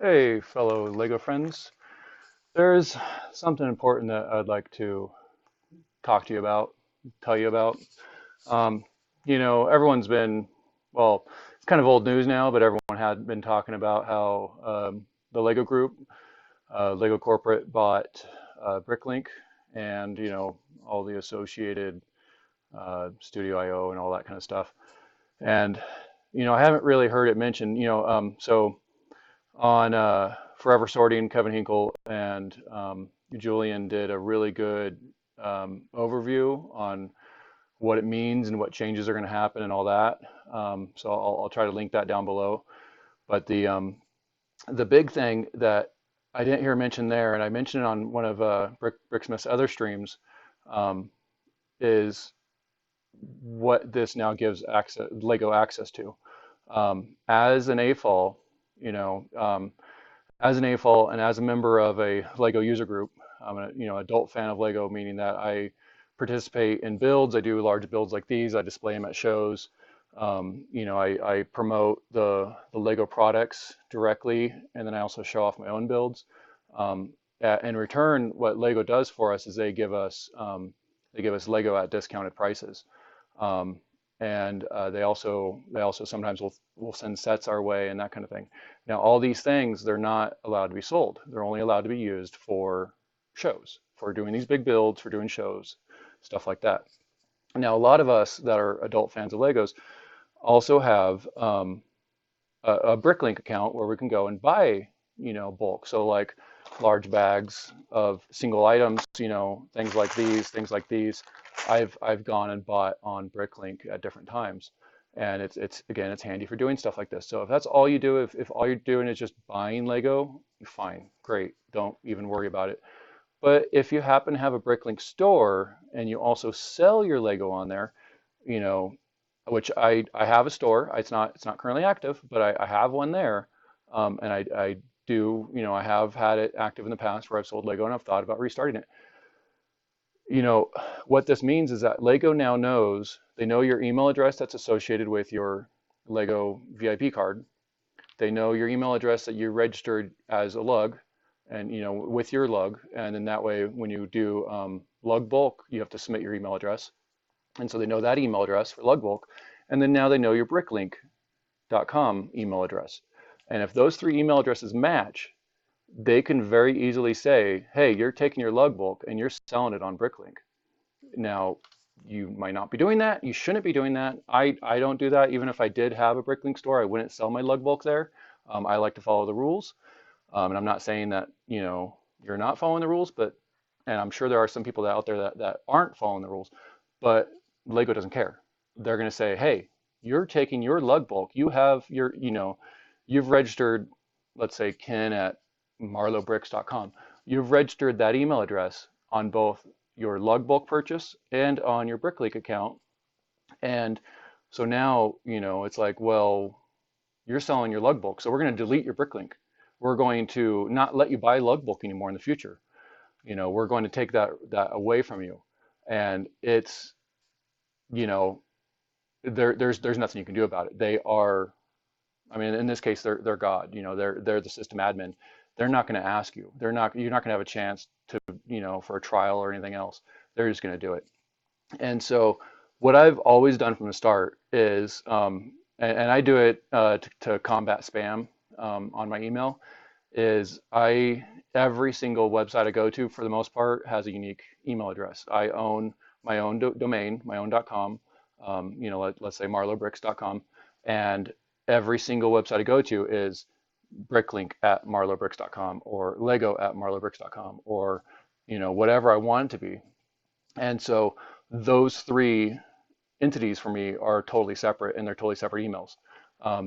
Hey, fellow Lego friends. There's something important that I'd like to talk to you about, tell you about. Um, everyone's been, well, it's kind of old news now, but everyone had been talking about how the Lego group, Lego Corporate bought Bricklink and, all the associated Studio IO and all that kind of stuff. And, I haven't really heard it mentioned, so on Forever Sorting, Kevin Hinkle and Julian did a really good overview on what it means and what changes are going to happen and all that. So I'll try to link that down below. But the big thing that I didn't hear mentioned there, and I mentioned it on one of Bricksmith's other streams, um, is what this now gives Lego access to. As an AFOL, you know, um, as an AFOL and as a member of a Lego user group, I'm an adult fan of Lego, meaning that I participate in builds. I do large builds like these. I display them at shows. I promote the Lego products directly, and then I also show off my own builds. In return, what Lego does for us is they give us Lego at discounted prices. Um, and they also sometimes will send sets our way and that kind of thing. Now, all these things, they're not allowed to be sold. They're only allowed to be used for shows, for doing these big builds, for doing shows, stuff like that. Now, a lot of us that are adult fans of Legos also have a Bricklink account where we can go and buy, bulk. So like large bags of single items, things like these, I've gone and bought on Bricklink at different times. And it's again, it's handy for doing stuff like this. So if that's all you do, if all you're doing is just buying Lego, fine, great. Don't even worry about it. But if you happen to have a Bricklink store and you also sell your Lego on there, you know, which I have a store. It's not currently active, but I have one there, and I do I have had it active in the past where I've sold Lego and I've thought about restarting it. You know what this means is that Lego now knows they know your email address that's associated with your Lego VIP card. They know your email address that you registered as a lug, and with your lug, and then that way when you do lug bulk, you have to submit your email address. And so they know that email address for lug bulk. And then now they know your bricklink.com email address. And if those three email addresses match, they can very easily say, hey, you're taking your lug bulk and you're selling it on Bricklink. Now, you might not be doing that. You shouldn't be doing that. I don't do that. Even if I did have a Bricklink store, I wouldn't sell my lug bulk there. I like to follow the rules. And I'm not saying that, you're not following the rules, and I'm sure there are some people out there that aren't following the rules, but Lego doesn't care. They're going to say, hey, you're taking your lug bulk. You've registered, let's say, Ken at marlobricks.com. You've registered that email address on both your lug bulk purchase and on your Bricklink account. And so now, it's like, well, you're selling your lug bulk. So we're going to delete your Bricklink. We're going to not let you buy lug bulk anymore in the future. We're going to take that away from you. And it's, you know, there's nothing you can do about it. They are, I mean, in this case, they're God. They're the system admin. They're not going to ask you. You're not going to have a chance to, for a trial or anything else. They're just going to do it. And so, what I've always done from the start is, and I do it to combat spam on my email, is every single website I go to for the most part has a unique email address. I own my own domain, my own .com, let's say marlobricks.com, and every single website I go to is bricklink at marlobricks.com or lego at marlobricks.com or whatever I want it to be. And so those three entities for me are totally separate and they're totally separate emails.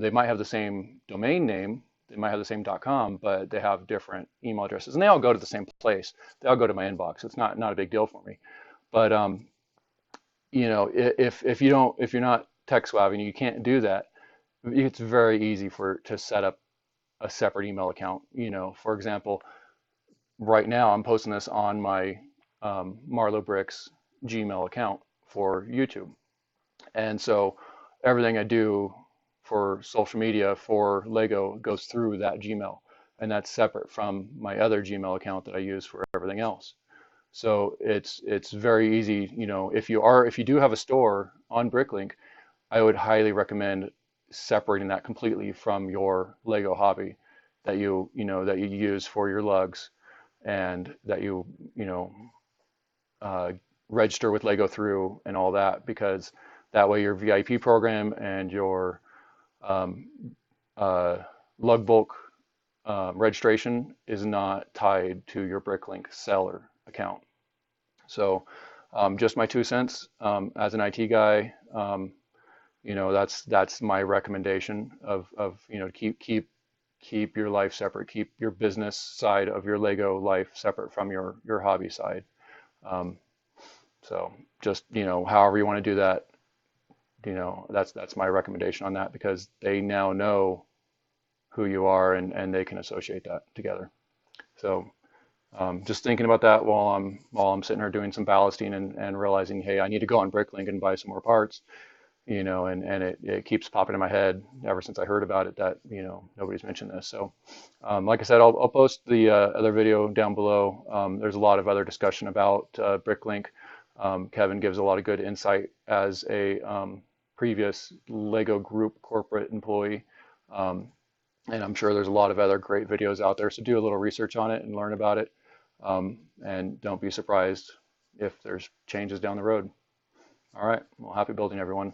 They might have the same domain name, they might have the same .com, but they have different email addresses, and they all go to the same place. They all go to my inbox. It's not a big deal for me. But if you're not tech savvy and you can't do that, it's very easy to set up a separate email account. For example, right now I'm posting this on my Marlow Bricks Gmail account for YouTube. And so everything I do for social media for Lego goes through that Gmail. and that's separate from my other Gmail account that I use for everything else. So it's very easy, if you do have a store on Bricklink, I would highly recommend separating that completely from your Lego hobby that you use for your lugs and that you know uh, register with Lego through and all that, because that way your VIP program and your um, uh, lug bulk registration is not tied to your Bricklink seller account. So just my 2 cents as an IT guy. That's my recommendation of keep your life separate, keep your business side of your Lego life separate from your hobby side. Um, so just however you want to do that, that's my recommendation on that, because they now know who you are, and they can associate that together. So just thinking about that while I'm sitting here doing some ballasting and realizing, hey, I need to go on Bricklink and buy some more parts. And it keeps popping in my head ever since I heard about it that, nobody's mentioned this. So, like I said, I'll post the other video down below. There's a lot of other discussion about Bricklink. Kevin gives a lot of good insight as a previous Lego Group corporate employee. Um, and I'm sure there's a lot of other great videos out there. So do a little research on it and learn about it. And don't be surprised if there's changes down the road. All right. Well, happy building, everyone.